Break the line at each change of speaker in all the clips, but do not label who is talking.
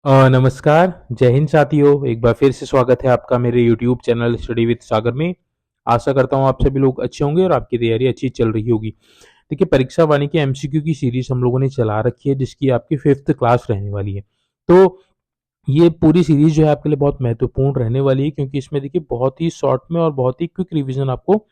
नमस्कार, जय हिंद साथियों। एक बार फिर से स्वागत है आपका मेरे यूट्यूब चैनल स्टडी विद सागर में। आशा करता हूँ आप सभी लोग अच्छे होंगे और आपकी तैयारी अच्छी चल रही होगी। देखिए, परीक्षा वाणी के एमसीक्यू की सीरीज हम लोगों ने चला रखी है, जिसकी आपकी 5th क्लास रहने वाली है। तो ये पूरी सीरीज जो है आपके लिए बहुत महत्वपूर्ण रहने वाली है, क्योंकि इसमें देखिए बहुत ही शॉर्ट में और बहुत ही क्विक रिवीजन आपको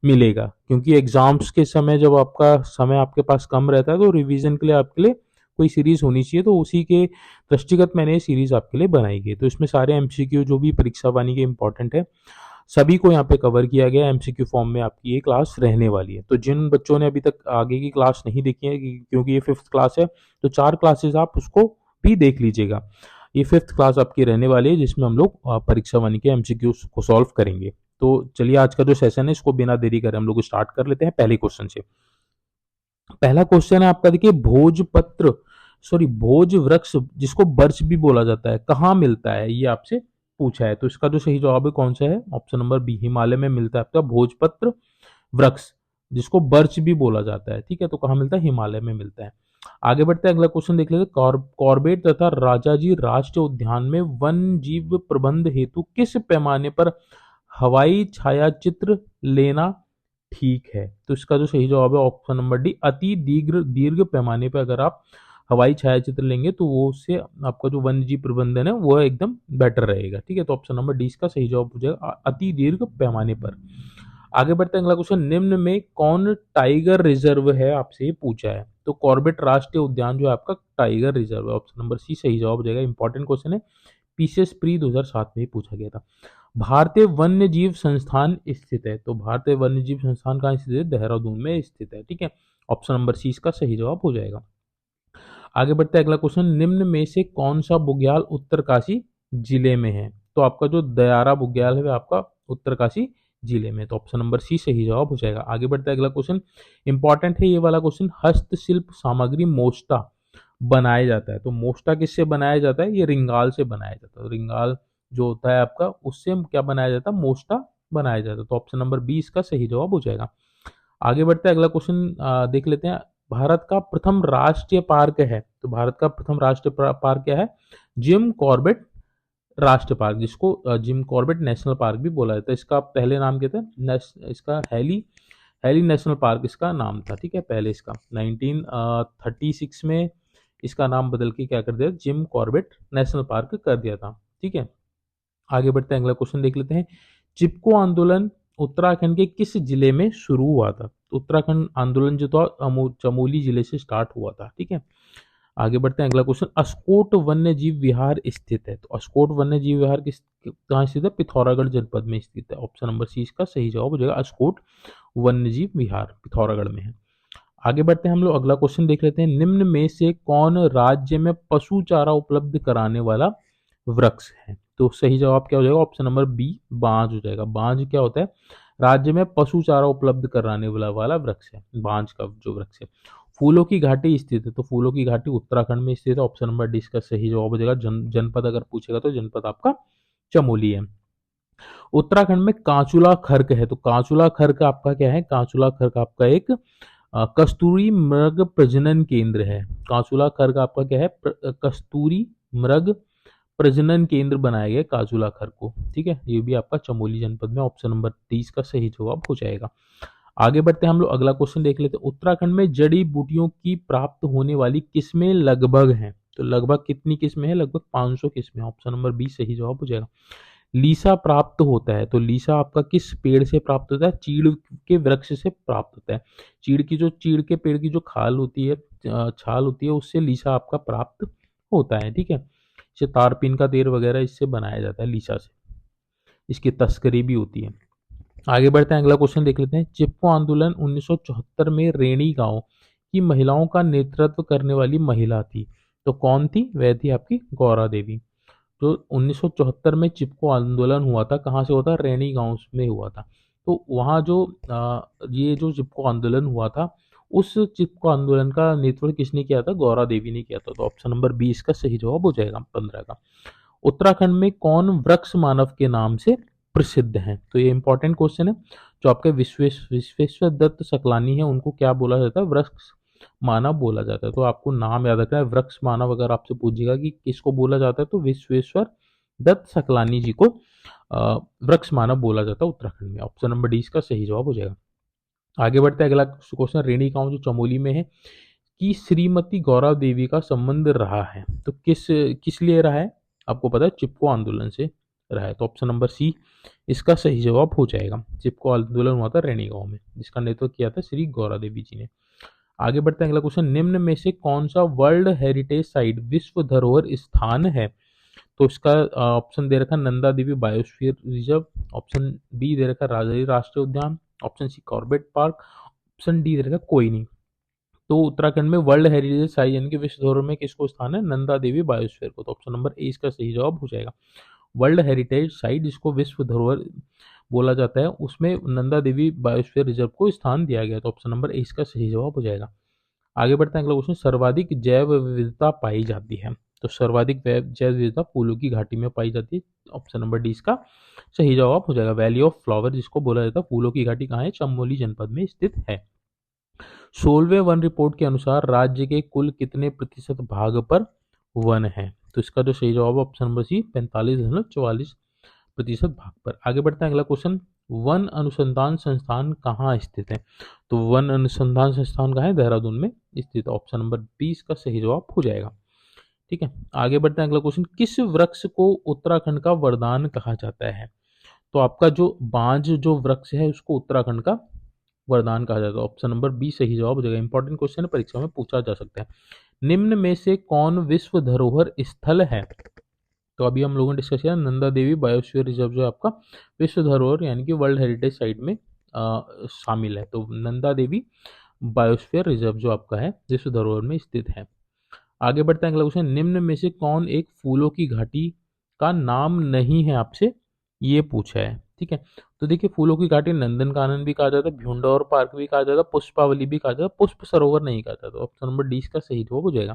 मिलेगा। क्योंकि एग्जाम्स के समय जब आपका समय आपके पास कम रहता है, तो रिवीजन के लिए आपके लिए कोई सीरीज होनी चाहिए। तो उसी के दृष्टिगत मैंने ये सीरीज आपके लिए बनाई गई। तो इसमें सारे एमसीक्यू जो भी परीक्षा वाणी के इंपॉर्टेंट है, सभी को यहाँ पे कवर किया गया। एमसीक्यू फॉर्म में आपकी ये क्लास रहने वाली है। तो जिन बच्चों ने अभी तक आगे की क्लास नहीं देखी है, क्योंकि ये 5th क्लास है, तो 4 क्लासेस आप उसको भी देख लीजिएगा। ये 5th क्लास आपकी रहने वाली है, जिसमें हम लोग परीक्षा वाणी के एमसीक्यू को सॉल्व करेंगे। तो चलिए, आज का जो सेशन है इसको बिना देरी करे हम लोग स्टार्ट कर लेते हैं पहले क्वेश्चन से। पहला क्वेश्चन है आपका, देखिए, भोज वृक्ष जिसको बर्च भी बोला जाता है, कहाँ मिलता है, ये आपसे पूछा है। तो इसका जो सही जवाब है कौन सा है? ऑप्शन नंबर बी, हिमालय में मिलता है आपका भोजपत्र वृक्ष, जिसको बर्च भी बोला जाता है। ठीक है, तो कहाँ मिलता है? हिमालय में मिलता है। आगे बढ़ते हैं, अगला क्वेश्चन देख लेते हैं। कॉर्बेट तथा राजाजी राष्ट्रीय उद्यान में वन जीव प्रबंध हेतु किस पैमाने पर हवाई छायाचित्र लेना ठीक है? तो इसका जो सही जवाब है ऑप्शन नंबर डी, अति दीर्घ दीर्घ पैमाने पर अगर आप हवाई छायाचित्र लेंगे तो वो उससे आपका जो वन्य जीव प्रबंधन है वो एकदम बेटर रहेगा। ठीक है, तो ऑप्शन नंबर डी इसका सही जवाब हो जाएगा, अति दीर्घ पैमाने पर। आगे बढ़ते हैं, अगला क्वेश्चन, निम्न में कौन टाइगर रिजर्व है, आपसे ये पूछा है। तो कॉर्बेट राष्ट्रीय उद्यान जो है आपका टाइगर रिजर्व है। ऑप्शन नंबर सी सही जवाब हो जाएगा। इंपॉर्टेंट क्वेश्चन है, पीसीएस प्री 2007 में ही पूछा गया था। भारतीय वन्य जीव संस्थान स्थित है। तो भारतीय वन्य जीव संस्थान कहाँ स्थित है? देहरादून में स्थित है। ठीक है, ऑप्शन नंबर सी इसका सही जवाब हो जाएगा। आगे बढ़ते हैं, अगला क्वेश्चन, निम्न में से कौन सा बुग्याल उत्तरकाशी जिले में है? तो आपका जो दयारा बुग्याल है वह आपका उत्तरकाशी जिले में। तो ऑप्शन नंबर सी सही जवाब हो जाएगा। आगे बढ़ते हैं, अगला क्वेश्चन इंपॉर्टेंट है ये वाला क्वेश्चन, हस्तशिल्प सामग्री मोष्टा बनाया जाता है। तो मोष्टा किससे बनाया जाता है? ये रिंगाल से बनाया जाता है। रिंगाल जो होता है आपका, उससे क्या बनाया जाता है? मोष्टा बनाया जाता है। तो ऑप्शन नंबर बी इसका सही जवाब हो जाएगा। आगे बढ़ते हैं, अगला क्वेश्चन देख लेते हैं। भारत का प्रथम राष्ट्रीय पार्क है। तो भारत का प्रथम राष्ट्रीय पार्क क्या है? जिम कॉर्बेट राष्ट्रीय पार्क, जिसको जिम कॉर्बेट नेशनल पार्क भी बोला जाता है। इसका पहले नाम क्या था? इसका हेली हेली नेशनल पार्क इसका नाम था। ठीक है, पहले इसका 1936 में इसका नाम बदल के क्या कर दिया? जिम कॉर्बेट नेशनल पार्क कर दिया था। ठीक है, आगे बढ़ते हैं, अगला क्वेश्चन देख लेते हैं। चिपको आंदोलन उत्तराखंड के किस जिले में शुरू हुआ था? उत्तराखंड आंदोलन जो था चमोली जिले से स्टार्ट हुआ था। ठीक है, आगे बढ़ते हैं, अगला क्वेश्चन, अस्कोट वन्य जीव विहार स्थित है। तो अस्कोट वन्य जीव विहार किस कहाँ स्थित है? पिथौरागढ़ जनपद में स्थित है। ऑप्शन नंबर सी इसका सही जवाब हो जाएगा, अस्कोट वन्य जीव विहार पिथौरागढ़ में है। आगे बढ़ते हैं हम लोग, अगला क्वेश्चन देख लेते हैं। निम्न में से कौन राज्य में पशु चारा उपलब्ध कराने वाला वृक्ष है? तो सही जवाब क्या हो जाएगा? ऑप्शन नंबर बी, बांज हो जाएगा। बांज क्या होता है? राज्य में पशु चारा उपलब्ध कराने वाला वृक्ष है, बांज का जो वृक्ष है। फूलों की घाटी स्थित है। तो फूलों की घाटी उत्तराखंड में स्थित है। ऑप्शन नंबर डी इसका सही जवाब हो जाएगा। जनपद अगर पूछेगा तो जनपद आपका चमोली है। उत्तराखंड में कांचुला खर्क है। तो कांचुला खर्क आपका क्या है? कांचुला खर्क आपका एक कस्तूरी मृग प्रजनन केंद्र है। कांचुला खर्क आपका क्या है? कस्तूरी मृग प्रजनन केंद्र बनाया गया काजूला खर को। ठीक है, ये भी आपका चमोली जनपद में। ऑप्शन नंबर 30 का सही जवाब हो जाएगा। आगे बढ़ते हैं हम लोग, अगला क्वेश्चन देख लेते हैं। उत्तराखंड में जड़ी बूटियों की प्राप्त होने वाली किस्में लगभग हैं। तो लगभग कितनी किस्में हैं? लगभग 500 किस्में। ऑप्शन नंबर बी सही जवाब हो जाएगा। लीसा प्राप्त होता है। तो लीसा आपका किस पेड़ से प्राप्त होता है? चीड़ के वृक्ष से प्राप्त होता है। चीड़ के पेड़ की जो खाल होती है, छाल होती है, उससे लीसा आपका प्राप्त होता है। ठीक है, इसे तारपीन का तेल वगैरह इससे बनाया जाता है, लीसा से। इसकी तस्करी भी होती है। आगे बढ़ते हैं, अगला क्वेश्चन देख लेते हैं। चिपको आंदोलन 1974 में रेणी गांव की महिलाओं का नेतृत्व करने वाली महिला थी। तो कौन थी? वह थी आपकी गौरा देवी। जो 1974 में चिपको आंदोलन हुआ था, कहाँ से हुआ था? रैनी गांव में हुआ था। तो वहाँ जो ये जो चिपको आंदोलन हुआ था, उस चिपको आंदोलन का नेतृत्व किसने किया था? गौरा देवी ने किया था। तो ऑप्शन नंबर बी इसका सही जवाब हो जाएगा 15 का। उत्तराखंड में कौन वृक्ष मानव के नाम से प्रसिद्ध है? तो ये इंपॉर्टेंट क्वेश्चन है। जो आपके विश्वेश्वर दत्त सकलानी है, उनको क्या बोला जाता है? वृक्ष मानव बोला जाता है। तो आपको नाम याद रखना है, वृक्ष मानव अगर आपसे पूछेगा कि किसको बोला जाता है तो विश्वेश्वर दत्त सकलानी जी को वृक्ष मानव बोला जाता है उत्तराखंड में। ऑप्शन नंबर डी इसका सही जवाब हो जाएगा। आगे बढ़ते हैं, अगला क्वेश्चन रेणुकाओं जो चमोली में है कि श्रीमती गौरा देवी का संबंध रहा है, तो किस किस लिए रहा है? आपको पता है चिपको आंदोलन से रहा है, तो ऑप्शन नंबर सी इसका सही जवाब हो जाएगा। चिपको आंदोलन हुआ था रेणुकाओं में, जिसका नेतृत्व किया था श्री गौरा देवी जी ने। आगे बढ़ते हैं, अगला क्वेश्चन निम्न में से कौन सा वर्ल्ड हेरिटेज साइट विश्व धरोहर स्थान है? तो इसका ऑप्शन दे रखा Nanda Devi biosphere reserve, option B दे रखा राजौरी राष्ट्रीय उद्यान, option C Corbett park, option D दे रखा कोई नहीं। तो उत्तराखंड में वर्ल्ड हेरिटेज साइट यानी कि विश्व धरोहर में किसको स्थान है? नंदा देवी बायोस्फीयर को, तो ऑप्शन नंबर ए इसका सही जवाब हो जाएगा। वर्ल्ड हेरिटेज साइट जिसको विश्व धरोहर बोला जाता है उसमें नंदा देवी बायोस्फीयर रिजर्व को स्थान दिया गया, तो ऑप्शन नंबर ए इसका सही जवाब हो जाएगा। आगे बढ़ते हैं, अगला क्वेश्चन सर्वाधिक जैव विविधता पाई जाती है, तो सर्वाधिक जैव विविधता फूलों की घाटी में पाई जाती है, ऑप्शन नंबर डी इसका सही जवाब हो जाएगा। वैली ऑफ फ्लावर जिसको बोला जाता है फूलों की घाटी कहाँ है? चमोली जनपद में स्थित है। 16वें वन रिपोर्ट के अनुसार राज्य के कुल कितने प्रतिशत भाग पर वन है? तो इसका जो सही जवाब है ऑप्शन नंबर सी 45.44% भाग पर। आगे बढ़ते हैं, अगला क्वेश्चन वन अनुसंधान संस्थान कहाँ स्थित है? तो वन अनुसंधान संस्थान कहाँ है? देहरादून में स्थित, ऑप्शन नंबर बी इसका सही जवाब हो जाएगा। ठीक है, आगे बढ़ते हैं, अगला क्वेश्चन किस वृक्ष को उत्तराखंड का वरदान कहा जाता है? तो आपका जो बांज जो वृक्ष है उसको उत्तराखंड का वरदान कहा जाता है, ऑप्शन नंबर बी सही जवाब हो जाएगा। इंपॉर्टेंट क्वेश्चन है, परीक्षा में पूछा जा सकता है। निम्न में से कौन विश्व धरोहर स्थल है? तो अभी हम लोगों ने डिस्कस किया नंदा देवी बायोस्फीयर रिजर्व जो आपका विश्व धरोहर यानी कि वर्ल्ड हेरिटेज साइट में शामिल है, तो नंदा देवी बायोस्फीयर रिजर्व जो आपका है विश्व धरोहर में स्थित है। आगे बढ़ते हैं, अगला क्वेश्चन निम्न में से कौन एक फूलों की घाटी का नाम नहीं है? आपसे ये पूछा है। ठीक है, तो देखिए फूलों की घाटी नंदन कानन भी कहा जाता है, भ्यूंडौर पार्क भी कहा जाता है, पुष्पावली भी कहा जाता है, पुष्प सरोवर नहीं कहा जाता, ऑप्शन नंबर डी इसका सही जवाब हो जाएगा।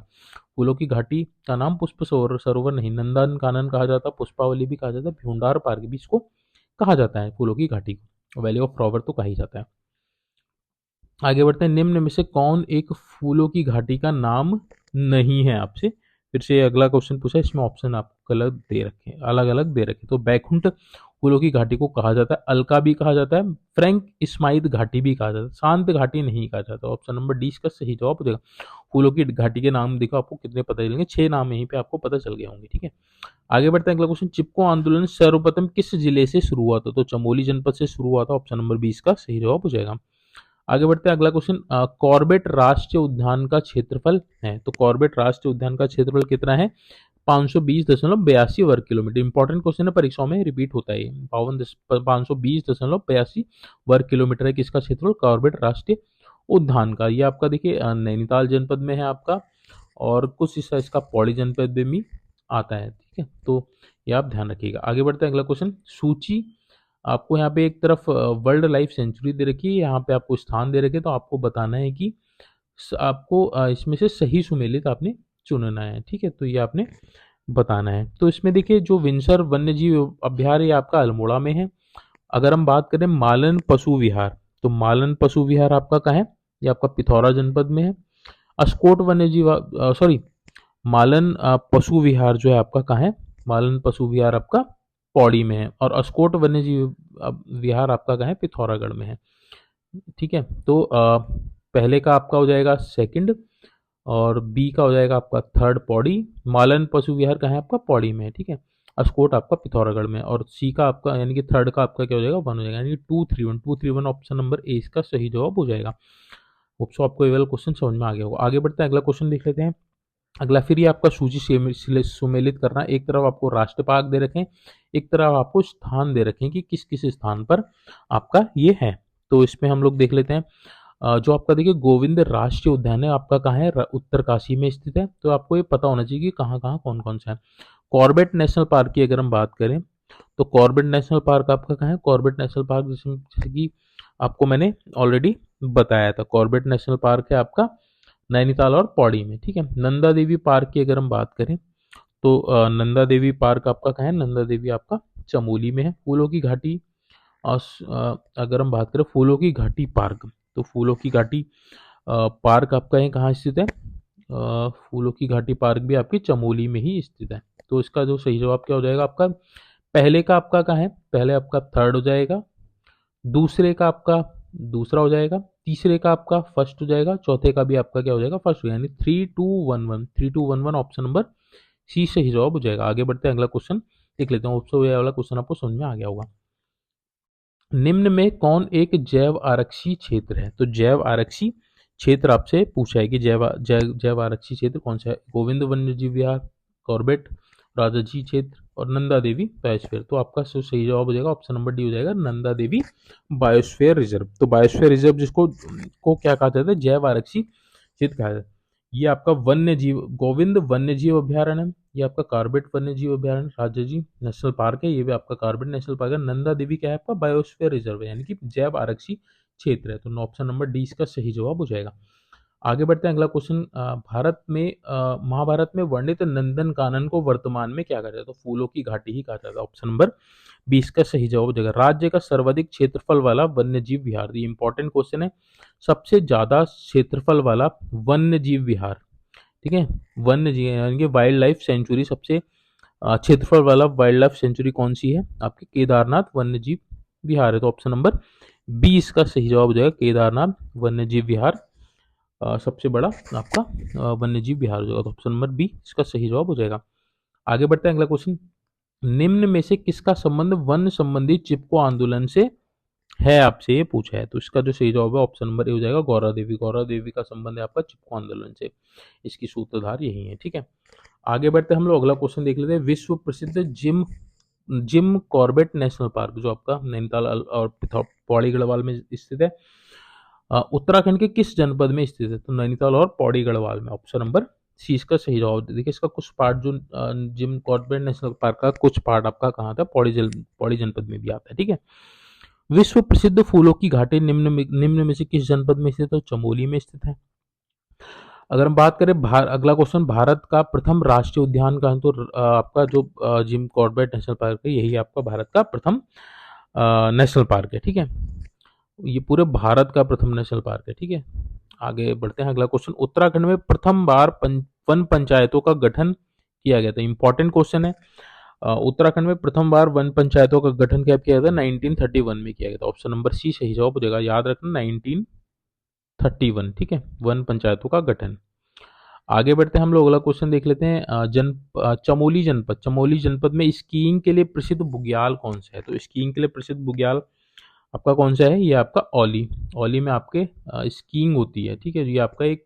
फूलों की घाटी का नाम पुष्प सरोवर नहीं, नंदन कानन कहा जाता है, पुष्पावली भी कहा जाता है, भ्यूंडार पार्क भी इसको कहा जाता है फूलों की घाटी को, वैली ऑफ फ्लावर तो कहा ही जाता है। आगे बढ़ते हैं, निम्न में से कौन एक फूलों की घाटी का नाम नहीं है? आपसे फिर से अगला क्वेश्चन पूछा, इसमें ऑप्शन आपको अलग दे रखे, अलग अलग दे रखे। तो बैकुंठ फूलों की घाटी को कहा जाता है, अलका भी कहा जाता है, फ्रैंक स्माइद घाटी भी कहा जाता है, शांत घाटी नहीं कहा जाता, ऑप्शन नंबर डी इसका सही जवाब हो जाएगा। फूलों की घाटी के नाम देखो आपको कितने पता चलेंगे, 6 नाम यहीं पे आपको पता चल गए होंगे। ठीक है, आगे बढ़ते हैं, अगला क्वेश्चन चिपको आंदोलन सर्वप्रथम किस जिले से शुरू हुआ था? तो चमोली जनपद से शुरू हुआ था, ऑप्शन नंबर बी इसका सही जवाब हो जाएगा। आगे बढ़ते हैं, अगला क्वेश्चन कॉर्बेट राष्ट्रीय उद्यान का क्षेत्रफल है, तो कॉर्बेट राष्ट्रीय उद्यान का क्षेत्रफल कितना है? 520.82 वर्ग किलोमीटर। इंपॉर्टेंट क्वेश्चन है, परीक्षाओं में रिपीट होता है। 520.82 वर्ग किलोमीटर है किसका क्षेत्रफल? कॉर्बेट राष्ट्रीय उद्यान का। ये आपका देखिए नैनीताल जनपद में है आपका, और कुछ हिस्सा इसका पौड़ी जनपद में भी आता है। ठीक है, तो ये आप ध्यान रखिएगा। आगे बढ़ते हैं, अगला क्वेश्चन सूची आपको यहाँ पे एक तरफ वर्ल्ड लाइफ सेंचुरी दे रखी है, यहाँ पे आपको स्थान दे रखे, तो आपको बताना है कि आपको इसमें से सही सुमेलित आपने चुनना है। ठीक है, तो ये आपने बताना है। तो इसमें देखिए जो विंसर वन्य जीव अभ्यारण्य आपका अल्मोड़ा में है। अगर हम बात करें मालन पशु विहार, तो मालन पशु विहार आपका कहाँ है? ये आपका पिथौरा जनपद में है। अस्कोट वन्य जीव सॉरी मालन पशु विहार जो है आपका कहाँ है? मालन पशु विहार आपका पौड़ी में है, और अस्कोट वन्य जीव विहार आपका कहाँ है? पिथौरागढ़ में है। ठीक है, तो पहले का आपका हो जाएगा सेकंड, और बी का हो जाएगा आपका थर्ड पौड़ी। मालन पशु विहार कहाँ है? आपका पौड़ी में है। ठीक है, अस्कोट आपका पिथौरागढ़ में, और सी का आपका यानी कि थर्ड का आपका क्या हो जाएगा? 1 हो जाएगा, यानी कि 231 ऑप्शन नंबर ए इसका सही जवाब हो जाएगा। होप सो आपको ये वाला क्वेश्चन समझ में आ गया होगा। आगे बढ़ते हैं, अगला क्वेश्चन देख लेते हैं। अगला फिर ये आपका सूची सुमेलित करना, एक तरफ आपको राष्ट्र पार्क दे रखें, एक तरफ आपको स्थान दे रखें कि किस किस स्थान पर आपका ये है। तो इसमें हम लोग देख लेते हैं जो आपका देखिए गोविंद राष्ट्रीय उद्यान है आपका कहाँ है? उत्तरकाशी में स्थित है। तो आपको ये पता होना चाहिए कि कहाँ कहाँ कौन कौन सा है। कॉर्बेट नेशनल पार्क की अगर हम बात करें, तो कॉर्बेट नेशनल पार्क आपका कहाँ है? कॉर्बेट नेशनल पार्क जैसे कि आपको मैंने ऑलरेडी बताया था, कॉर्बेट नेशनल पार्क है आपका नैनीताल और पौड़ी में। ठीक है, नंदा देवी पार्क की अगर हम बात करें, तो नंदा देवी पार्क आपका कहाँ है? नंदा देवी आपका चमोली में है। फूलों की घाटी और अगर हम बात करें फूलों की घाटी पार्क, तो फूलों की घाटी पार्क आपका ये कहाँ स्थित है? फूलों की घाटी पार्क भी आपकी चमोली में ही स्थित है। तो इसका जो सही जवाब क्या हो जाएगा आपका? पहले का आपका कहाँ है? पहले आपका थर्ड हो जाएगा, दूसरे का आपका दूसरा हो जाएगा, तीसरे का आपका फर्स्ट हो जाएगा, चौथे का भी आपका क्या हो जाएगा? फर्स्ट हो जाएगा, यानी 3211, 3211 ऑप्शन नंबर सी सही जवाब हो जाएगा। आगे बढ़ते हैं, अगला क्वेश्चन देख लेते हैं। होप ये वाला क्वेश्चन आपको समझ में आ गया होगा। निम्न में कौन एक जैव आरक्षी क्षेत्र है? तो जैव आरक्षी क्षेत्र आपसे पूछा है कि जैव आरक्षी क्षेत्र कौन सा है? गोविंद वन्य जीव विहार, कॉर्बेट, राजाजी क्षेत्र और नंदा देवी बायोस्फीयर। तो आपका सही जवाब हो जाएगा ऑप्शन नंबर डी हो जाएगा, नंदा देवी बायोस्फीयर रिजर्व। तो बायोस्फीयर रिजर्व जिसको को क्या कहा जाता है? जैव आरक्षी क्षेत्र कहा जाता है। ये आपका वन्य जीव गोविंद वन्य जीव अभ्यारण्य है, ये आपका कार्बेट वन्य जीव अभ्यारण्य राजाजी नेशनल पार्क है, ये भी आपका कार्बेट नेशनल पार्क है। नंदा देवी क्या है आपका? बायोस्फीयर रिजर्व है, यानी कि जैव आरक्षी क्षेत्र है। तो ऑप्शन नंबर डी इसका सही जवाब हो जाएगा। आगे बढ़ते हैं, अगला क्वेश्चन। भारत में महाभारत में वर्णित नंदन कानन को वर्तमान में क्या कहा जाता है? तो फूलों की घाटी ही कहा जाता है। ऑप्शन नंबर 20 का सही जवाब हो जाएगा। राज्य का सर्वाधिक क्षेत्रफल वाला वन्य जीव विहार, ये इंपॉर्टेंट क्वेश्चन है। सबसे ज्यादा क्षेत्रफल वाला वन्य जीव विहार, ठीक है, वन्य जीव यानी कि वाइल्ड लाइफ सेंचुरी, सबसे क्षेत्रफल वाला वाइल्ड लाइफ सेंचुरी कौन सी है? आपके केदारनाथ वन्य जीव विहार है। तो ऑप्शन नंबर 20 का सही जवाब हो जाएगा, केदारनाथ वन्य जीव विहार सबसे बड़ा आपका वन्य जीव विहार हो जाएगा। तो ऑप्शन नंबर बी इसका सही जवाब हो जाएगा। आगे बढ़ते हैं, अगला क्वेश्चन। निम्न में से किसका संबंध वन संबंधी चिपको आंदोलन से है? आपसे ये पूछा है। तो इसका जो सही जवाब है ऑप्शन नंबर ए हो जाएगा, गौरा देवी। गौरा देवी का संबंध है आपका चिपको आंदोलन से, इसकी सूत्रधार यही है। ठीक है, आगे बढ़ते हैं हम लोग, अगला क्वेश्चन देख लेते हैं। विश्व प्रसिद्ध जिम कॉर्बेट नेशनल पार्क जो आपका नैनीताल और पौड़ी गढ़वाल में स्थित है, उत्तराखंड के किस जनपद में स्थित है? तो नैनीताल और पौड़ी गढ़वाल में। ऑप्शन नंबर सी इसका सही जवाब। देखिए इसका कुछ पार्ट जो जिम कॉर्बेट नेशनल पार्क का कुछ पार्ट आपका कहाँ था? पौड़ी जनपद में भी आता है। ठीक है, विश्व प्रसिद्ध फूलों की घाटी निम्न में से किस जनपद में स्थित है? तो चमोली में स्थित है। अगर हम बात करें अगला क्वेश्चन, भारत का प्रथम राष्ट्रीय उद्यान का है, तो आपका जो जिम कॉर्बेट नेशनल पार्क है यही आपका भारत का प्रथम नेशनल पार्क है। ठीक है, ये पूरे भारत का प्रथम नेशनल पार्क है। ठीक है, आगे बढ़ते हैं, अगला क्वेश्चन। उत्तराखंड में प्रथम बार वन पंचायतों का गठन किया गया था। इंपॉर्टेंट क्वेश्चन है। उत्तराखंड में प्रथम बार वन पंचायतों का गठन क्या किया गया था? 1931 में किया गया था। ऑप्शन नंबर सी सही जवाब हो जाएगा, याद रखना 1931। ठीक है, वन पंचायतों का गठन। आगे बढ़ते हैं हम लोग, अगला क्वेश्चन देख लेते हैं। चमोली जनपद में स्कीइंग के लिए प्रसिद्ध बुग्याल कौन सा है? तो स्कीइंग के लिए प्रसिद्ध बुग्याल आपका कौन सा है? ये आपका औली। औली में आपके स्कीइंग होती है। ठीक है, ये आपका एक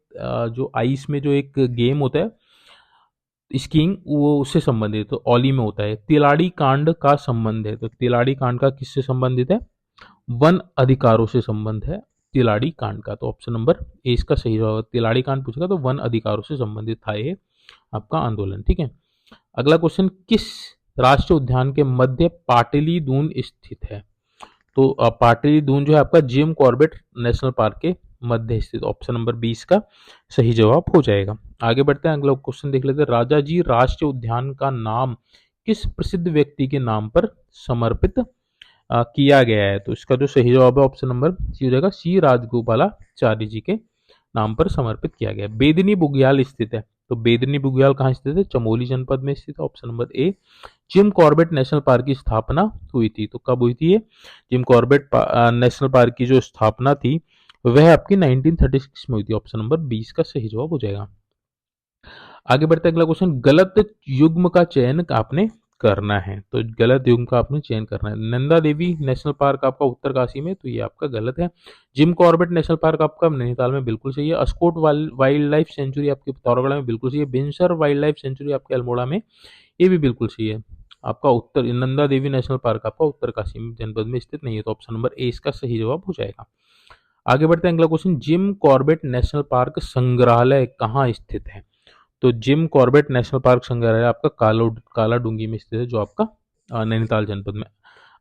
जो आइस में जो एक गेम होता है स्कीइंग, वो उससे संबंधित तो औली में होता है। तिलाड़ी कांड का संबंध है, तो तिलाड़ी कांड का किससे संबंधित है? वन अधिकारों से संबंध है तिलाड़ी कांड का। तो ऑप्शन नंबर ए इसका सही जवाब। तिलाड़ी कांड पूछेगा तो वन अधिकारों से संबंधित था ये आपका आंदोलन। ठीक है, अगला क्वेश्चन, किस राष्ट्रीय उद्यान के मध्य पाटली दून स्थित है? तो पाटली दून जो है आपका जिम कॉर्बेट नेशनल पार्क के मध्य स्थित। ऑप्शन नंबर 20 का सही जवाब हो जाएगा। आगे बढ़ते हैं, अगला क्वेश्चन देख लेते हैं। राजाजी राष्ट्रीय उद्यान का नाम किस प्रसिद्ध व्यक्ति के नाम पर समर्पित किया गया है? तो इसका जो सही जवाब है ऑप्शन नंबर सी हो जाएगा, सी राजगोपालाचारी जी के नाम पर समर्पित किया गया। बेदनी बुग्याल स्थित है, तो बेदनी बुग्याल कहाँ स्थित है? चमोली जनपद में स्थित है। Option number A. Jim Corbett national park की स्थापना हुई थी, तो कब हुई थी ये? जिम कॉर्बेट नेशनल पार्क की जो स्थापना थी वह आपकी 1936 में हुई थी। ऑप्शन नंबर 20 का सही जवाब हो जाएगा। आगे बढ़ते अगला क्वेश्चन, गलत युग्म का चयन आपने करना है। तो गलत युग्म का आपने चयन करना है। नंदा देवी नेशनल पार्क आपका उत्तरकाशी में, तो ये आपका गलत है। जिम कॉर्बेट नेशनल पार्क आपका नैनीताल में, बिल्कुल सही है। अस्कोट वाइल्ड लाइफ सेंचुरी आपके पिथौरागढ़ में, बिल्कुल सही है। बिनसर वाइल्ड लाइफ सेंचुरी आपके अल्मोड़ा में, ये भी बिल्कुल सही है। आपका उत्तर नंदा देवी नेशनल पार्क आपका उत्तरकाशी जनपद में स्थित नहीं है। तो ऑप्शन नंबर ए इसका सही जवाब हो जाएगा। आगे बढ़ते हैं, अगला question, Jim Corbett national park संग्रहालय कहाँ स्थित है? तो जिम कॉर्बेट नेशनल पार्क संग्रहालय आपका काला डूंगी में स्थित है, जो आपका नैनीताल जनपद में।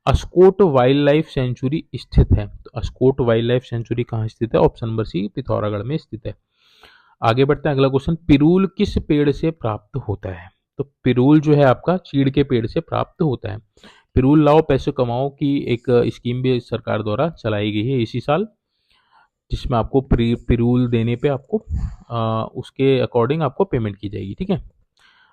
अस्कोट वाइल्ड लाइफ सेंचुरी स्थित है, तो अस्कोट वाइल्ड लाइफ सेंचुरी कहाँ स्थित है? ऑप्शन नंबर सी पिथौरागढ़ में स्थित है। आगे बढ़ते हैं, अगला क्वेश्चन, पिरूल किस पेड़ से प्राप्त होता है? तो पिरूल जो है आपका चीड़ के पेड़ से प्राप्त होता है। पिरूल लाओ पैसे कमाओ की एक स्कीम भी सरकार द्वारा चलाई गई है इसी साल। जिसमें आपको पिरूल देने पे आपको उसके अकॉर्डिंग आपको पेमेंट की जाएगी। ठीक है।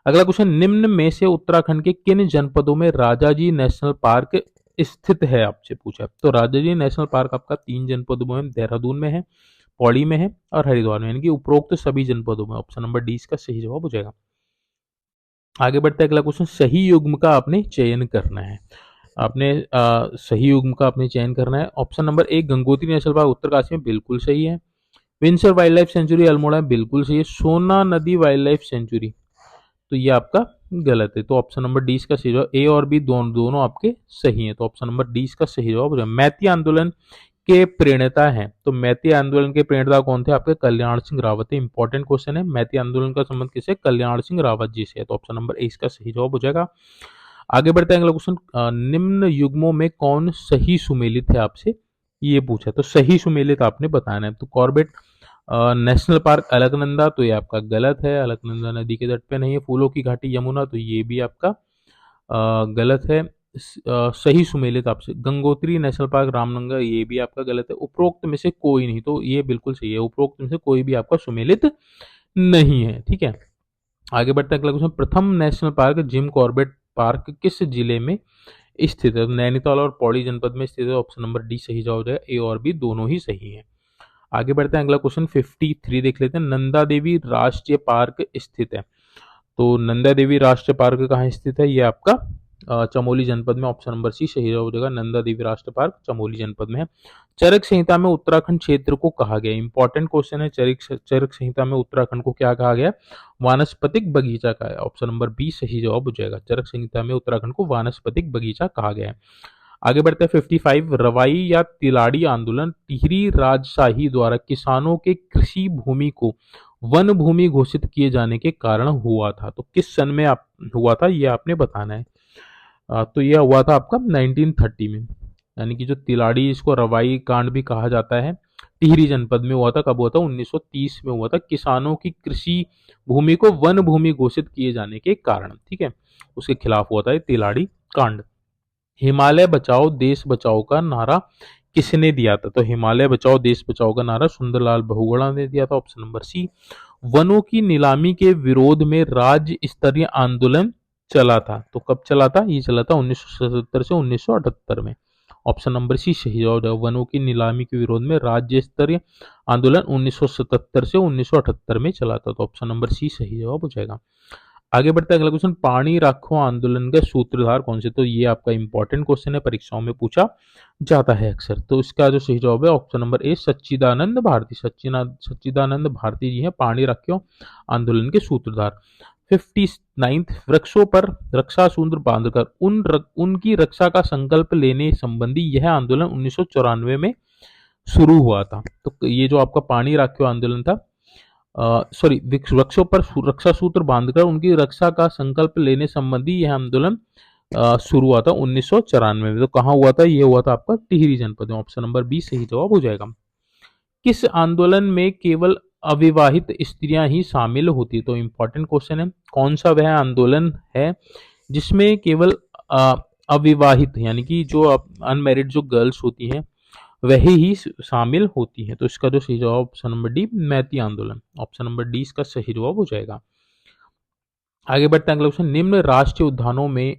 अगला क्वेश्चन, निम्न में से उत्तराखंड के किन जनपदों में राजाजी नेशनल पार्क स्थित है, आपसे पूछा है। तो राजाजी नेशनल पार्क आपका 3 जनपदों में, देहरादून में है, पौड़ी में है और हरिद्वार में, यानी कि उपरोक्त सभी जनपदों में। ऑप्शन नंबर डी इसका सही जवाब हो जाएगा। आगे बढ़ते हैं, अगला क्वेश्चन, सही युग्म का आपने चयन करना है। आपने सही युग्म का आपने चयन करना है। Option number A Gangotri national park Uttarkashi में, बिल्कुल सही है। Windsor wild life sanctuary Almora में, बिल्कुल सही है। सोना नदी वाइल्ड लाइफ सेंचुरी, तो ये आपका गलत है। तो ऑप्शन नंबर डी इसका सही जवाब, ए और बी दोनों आपके सही हैं। तो ऑप्शन नंबर डी इसका सही जवाब हो जाएगा। मैती आंदोलन के प्रणेता हैं, तो मैती आंदोलन के प्रणेता कौन थे, आपके कल्याण सिंह रावत है। इंपॉर्टेंट क्वेश्चन है। मैती आंदोलन का संबंध किससे, कल्याण सिंह रावत जी से है। तो ऑप्शन नंबर ए इसका सही जवाब हो जाएगा। आगे बढ़ते हैं, अगला क्वेश्चन, निम्न युग्मों में कौन सही सुमेलित है, आपसे ये पूछा। तो सही सुमेलित आपने बताना है। तो कॉर्बेट नेशनल पार्क अलकनंदा, तो ये आपका गलत है, अलकनंदा नदी के तट पे नहीं है। फूलों की घाटी यमुना, तो ये भी आपका गलत है। सही सुमेलित आपसे गंगोत्री नेशनल पार्क रामनगर, ये भी आपका गलत है। उपरोक्त में से कोई नहीं, तो ये बिल्कुल सही है। उपरोक्त में से कोई भी आपका सुमेलित नहीं है। ठीक है। आगे बढ़ते हैं, अगला क्वेश्चन, प्रथम national park Jim Corbett park किस जिले में स्थित है। नैनीताल और पौड़ी जनपद में स्थित है। ऑप्शन नंबर डी सही जवाब हो जाएगा। ए और बी दोनों ही सही है। आगे बढ़ते हैं, अगला क्वेश्चन 53 देख लेते हैं। नंदा देवी राष्ट्रीय पार्क स्थित है, तो नंदा देवी राष्ट्रीय पार्क कहाँ स्थित है, ये आपका चमोली जनपद में। ऑप्शन नंबर सी सही जवाब हो जाएगा। नंदा देवी राष्ट्रीय पार्क चमोली जनपद में है। चरक संहिता में उत्तराखंड क्षेत्र को कहा गया, इंपॉर्टेंट क्वेश्चन है। चरक संहिता में उत्तराखंड को क्या कहा गया, वानस्पतिक बगीचा कहा है। ऑप्शन नंबर बी सही जवाब हो जाएगा। चरक संहिता में उत्तराखंड को वानस्पतिक बगीचा कहा गया है। आगे बढ़ते हैं 55, रवाई या तिलाड़ी आंदोलन टिहरी राजशाही द्वारा किसानों के कृषि भूमि को वन भूमि घोषित किए जाने के कारण हुआ था। तो किस सन में आप हुआ था, ये आपने बताना है। तो यह हुआ था आपका 1930 में, यानी कि जो तिलाड़ी, इसको रवाई कांड भी कहा जाता है, टिहरी जनपद में हुआ था। कब हुआ था, 1930 में हुआ था, किसानों की कृषि भूमि को वन भूमि घोषित किए जाने के कारण। ठीक है, उसके खिलाफ हुआ था तिलाड़ी कांड। हिमालय बचाओ देश बचाओ का नारा किसने दिया था, तो हिमालय बचाओ देश बचाओ का नारा सुंदरलाल बहुगुणा ने दिया था। Option number C. वनों की नीलामी के विरोध में राज्य स्तरीय आंदोलन चला था, तो कब चला था, ये चला था 1977 से 1978 में। ऑप्शन नंबर सी सही जवाब है। वनों की नीलामी के विरोध में राज्य स्तरीय आंदोलन 1977 से 1978 में चला था, तो ऑप्शन नंबर सी सही जवाब हो जाएगा। आगे बढ़ते हैं, अगला क्वेश्चन, पानी राखो आंदोलन के सूत्रधार कौन से, तो ये आपका इंपॉर्टेंट क्वेश्चन है, परीक्षाओं में पूछा जाता है अक्सर। तो इसका जो सही जवाब है ऑप्शन नंबर ए सच्चिदानंद भारती। सच्चिदानंद भारती जी हैं पानी राखो आंदोलन के सूत्रधार। 59, वृक्षों पर रक्षा सूत्र बांधकर उनकी रक्षा का संकल्प लेने संबंधी यह आंदोलन 1994 में शुरू हुआ था। तो ये जो आपका पानी राखो आंदोलन था, सॉरी, वृक्षों पर रक्षा सूत्र बांधकर उनकी रक्षा का संकल्प लेने संबंधी यह आंदोलन शुरू हुआ था 1994 में। तो कहाँ हुआ था, ये हुआ था आपका टिहरी जनपद में। ऑप्शन नंबर बी सही जवाब हो जाएगा। किस आंदोलन में केवल अविवाहित स्त्रियां ही शामिल होती है, तो इंपॉर्टेंट क्वेश्चन है। कौन सा वह आंदोलन है जिसमें केवल अविवाहित, यानी कि जो अनमैरिड जो गर्ल्स होती हैं वही ही शामिल होती है। तो इसका जो सही जवाब ऑप्शन नंबर डी मैती आंदोलन। ऑप्शन नंबर डी इसका सही जवाब हो जाएगा। आगे बढ़ते हैं, अगला क्वेश्चन, निम्न राष्ट्रीय उद्यानों में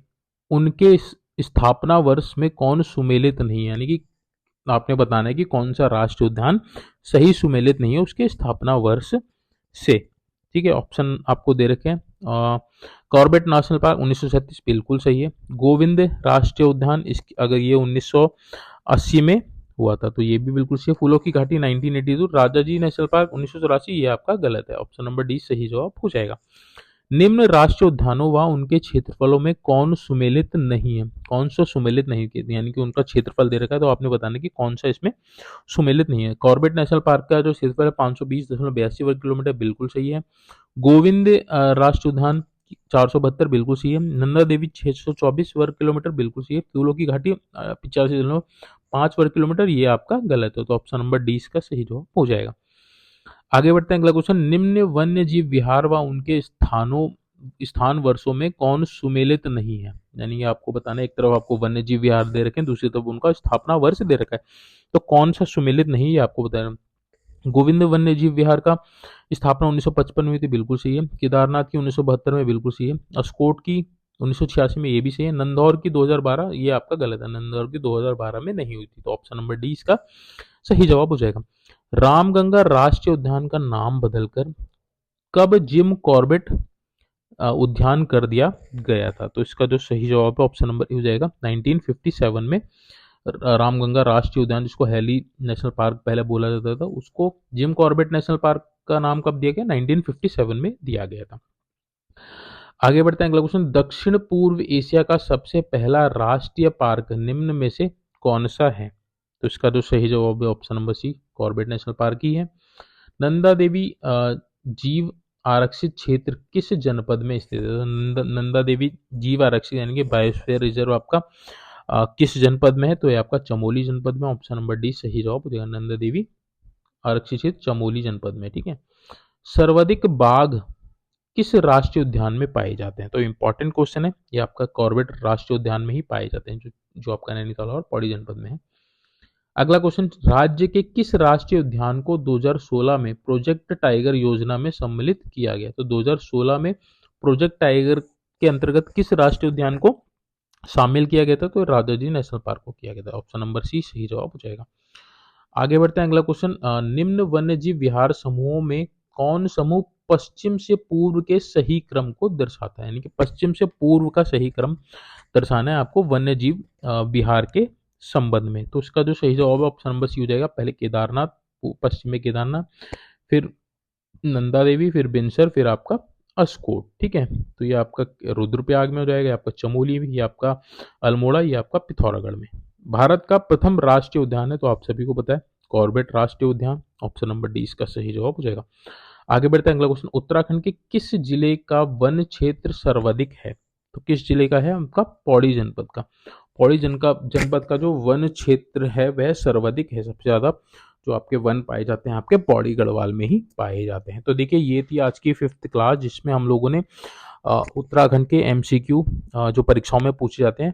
उनके स्थापना वर्ष में कौन सुमेलित नहीं है, यानी कि आपने बताना है कि कौन सा राष्ट्रीय उद्यान सही सुमेलित नहीं है उसके स्थापना वर्ष से। ठीक है, ऑप्शन आपको दे रखे हैं। कॉर्बेट नेशनल पार्क 1937 बिल्कुल सही है। गोविंद राष्ट्रीय उद्यान अगर ये 1980 में हुआ था, तो ये भी बिल्कुल सही है। फूलों की घाटी 1982। राजाजी नेशनल पार्क 1984, ये आपका गलत है। ऑप्शन नंबर डी सही जवाब हो जाएगा। निम्न राष्ट्रीय उद्यानों व उनके क्षेत्रफलों में कौन सुमेलित नहीं है, कौन सा सुमेलित नहीं, यानी कि उनका क्षेत्रफल दे रखा है, तो आपने बताना कि कौन सा इसमें सुमेलित नहीं है। कॉर्बेट नेशनल पार्क का जो क्षेत्रफल है 520.82 वर्ग किलोमीटर, बिल्कुल सही है। गोविंद राष्ट्रीय उद्यान 472 बिल्कुल सही है। नंदा देवी 624 वर्ग किलोमीटर बिल्कुल सही है। फूलों की घाटी 85.5 वर्ग किलोमीटर, ये आपका गलत है। तो ऑप्शन नंबर डी इसका सही जवाब हो जाएगा। आगे बढ़ते हैं, अगला क्वेश्चन, निम्न वन्य जीव विहार व उनके स्थान वर्षों में कौन सुमेलित नहीं है, यानी कि आपको बताना है, एक तरफ आपको वन्य जीव विहार दे रखे हैं, दूसरी तरफ उनका स्थापना वर्ष दे रखा है, तो कौन सा सुमेलित नहीं है आपको बताना। गोविंद वन्य जीव विहार का स्थापना 1955 में हुई थी, बिल्कुल सही है। केदारनाथ की 1972 में, बिल्कुल सही है। अस्कोट की 1986 में, ये भी सही है। नंदौर की 2012, ये आपका गलत है, नंदौर की 2012 में नहीं हुई थी, तो ऑप्शन नंबर डी इसका सही जवाब हो जाएगा। रामगंगा राष्ट्रीय उद्यान का नाम बदलकर कब जिम कॉर्बेट उद्यान कर दिया गया था? तो इसका जो सही जवाब है ऑप्शन नंबर ए हो जाएगा 1957 में। रामगंगा राष्ट्रीय उद्यान, जिसको हैली नेशनल पार्क पहले बोला जाता था, उसको जिम कॉर्बेट नेशनल पार्क का नाम कब दिया गया? 1957 में दिया गया था। आगे बढ़ते हैं, अगला क्वेश्चन। दक्षिण पूर्व एशिया का सबसे पहला राष्ट्रीय पार्क निम्न में से कौन सा है? तो इसका जो सही जवाब है option number C, Corbett national park ही है। नंदा देवी जीव आरक्षित क्षेत्र किस जनपद में स्थित है? तो नंदा देवी जीव आरक्षित यानी कि बायोस्फीयर रिजर्व आपका किस जनपद में है? तो ये आपका चमोली जनपद में, ऑप्शन नंबर डी सही जवाब हो जाएगा। नंदा देवी आरक्षित क्षेत्र चमोली जनपद में, ठीक है। सर्वाधिक बाघ किस राष्ट्रीय उद्यान में पाए जाते हैं? तो इंपॉर्टेंट क्वेश्चन है ये आपका, कॉर्बेट राष्ट्रीय उद्यान में ही पाए जाते हैं, जो आपका नैनीताल और पौड़ी जनपद में है। अगला क्वेश्चन। राज्य के किस राष्ट्रीय उद्यान को 2016 में प्रोजेक्ट टाइगर योजना में सम्मिलित किया गया? तो 2016 में प्रोजेक्ट टाइगर के अंतर्गत किस राष्ट्रीय उद्यान को शामिल किया गया था? तो राजाजी नेशनल पार्क को किया गया था, ऑप्शन नंबर सी सही जवाब हो जाएगा। आगे बढ़ते हैं, अगला क्वेश्चन। निम्न वन्यजीव विहार समूहों में कौन समूह पश्चिम से पूर्व के सही क्रम को दर्शाता है? यानी कि पश्चिम से पूर्व का सही क्रम दर्शाना है आपको वन्यजीव विहार के संबंध में। तो इसका जो सही जवाब है ऑप्शन नंबर सी हो जाएगा। पहले केदारनाथ, पश्चिम में केदारनाथ, फिर नंदा देवी, फिर बिनसर, फिर आपका अस्कोट, ठीक है। तो ये आपका रुद्रप्रयाग में हो जाएगा, ये आपका चमोली में, ये आपका अल्मोड़ा, ये आपका पिथौरागढ़ में। भारत का प्रथम राष्ट्रीय उद्यान है, तो आप सभी को पता है, कॉर्बेट राष्ट्रीय उद्यान, ऑप्शन नंबर डी इसका सही जवाब हो जाएगा। आगे बढ़ते हैं, अगला क्वेश्चन। उत्तराखंड के किस जिले का वन क्षेत्र सर्वाधिक है? तो किस जिले का है? आपका पौड़ी जनपद का। पौड़ी जनपद का जो वन क्षेत्र है वह सर्वाधिक है, सबसे ज्यादा जो आपके वन पाए जाते हैं आपके पौड़ी गढ़वाल में ही पाए जाते हैं। तो देखिए ये थी आज की 5th क्लास, जिसमें हम लोगों ने उत्तराखंड के MCQ जो परीक्षाओं में पूछे जाते हैं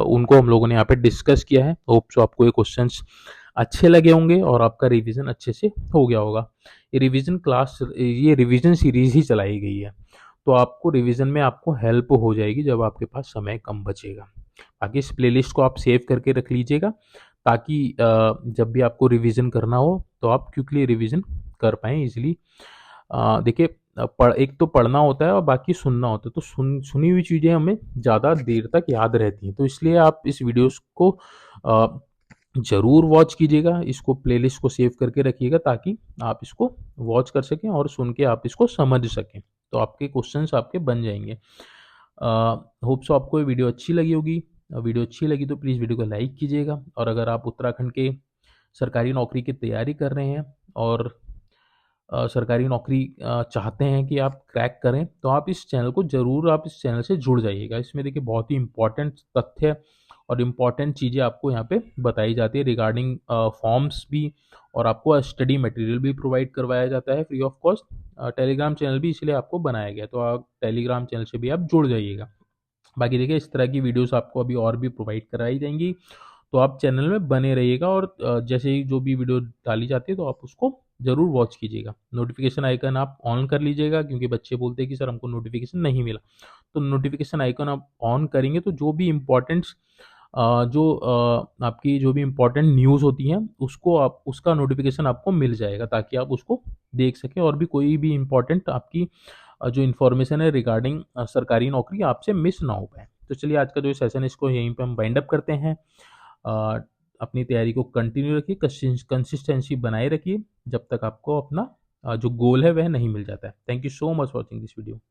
उनको हम लोगों ने यहाँ पे डिस्कस किया है। होप सो आपको ये क्वेश्चंस अच्छे लगे होंगे और आपका रिवीजन अच्छे से हो गया होगा। ये रिवीजन सीरीज ही चलाई गई है, तो आपको रिवीजन में आपको हेल्प हो जाएगी जब आपके पास समय कम बचेगा। बाकी इस प्लेलिस्ट को आप सेव करके रख लीजिएगा, ताकि जब भी आपको रिवीजन करना हो तो आप क्विकली रिवीजन कर पाएँ इजीली। देखिए एक तो पढ़ना होता है और बाकी सुनना होता है, तो सुनी हुई चीज़ें हमें ज़्यादा देर तक याद रहती हैं, तो इसलिए आप इस वीडियोस को ज़रूर वॉच कीजिएगा, इसको प्लेलिस्ट को सेव करके रखिएगा, ताकि आप इसको वॉच कर सकें और सुन के आप इसको समझ सकें, तो आपके क्वेश्चंस आपके बन जाएंगे। होप सो आपको ये वीडियो अच्छी लगी होगी। वीडियो अच्छी लगी तो प्लीज़ वीडियो को लाइक कीजिएगा, और अगर आप उत्तराखंड के सरकारी नौकरी की तैयारी कर रहे हैं और सरकारी नौकरी चाहते हैं कि आप क्रैक करें, तो आप इस चैनल को ज़रूर, आप इस चैनल से जुड़ जाइएगा। इसमें देखिए बहुत ही इंपॉर्टेंट तथ्य और इम्पॉर्टेंट चीज़ें आपको यहाँ पे बताई जाती है रिगार्डिंग फॉर्म्स भी, और आपको स्टडी मटेरियल भी प्रोवाइड करवाया जाता है free of cost. Telegram channel भी इसलिए आपको बनाया गया, तो आप टेलीग्राम चैनल से भी आप जुड़ जाइएगा। बाकी देखिए इस तरह की वीडियोस आपको अभी और भी प्रोवाइड कराई जाएंगी, तो आप चैनल में बने रहिएगा, और जैसे ही जो भी वीडियो डाली जाती है तो आप उसको ज़रूर वॉच कीजिएगा। नोटिफिकेशन आइकन आप ऑन कर लीजिएगा, क्योंकि बच्चे बोलते हैं कि सर हमको नोटिफिकेशन नहीं मिला, तो नोटिफिकेशन आइकन आप ऑन करेंगे तो जो भी आपकी जो भी इम्पोर्टेंट न्यूज़ होती हैं उसको आप, उसका नोटिफिकेशन आपको मिल जाएगा, ताकि आप उसको देख सकें, और भी कोई भी इम्पोर्टेंट आपकी जो इन्फॉर्मेशन है रिगार्डिंग सरकारी नौकरी आपसे मिस ना हो पाए। तो चलिए आज का जो सेशन है इसको यहीं पे हम वाइंड अप करते हैं। अपनी तैयारी को कंटिन्यू रखिए, कंसिस्टेंसी बनाए रखिए, जब तक आपको अपना जो गोल है वह नहीं मिल जाता है। Thank you so much watching this video.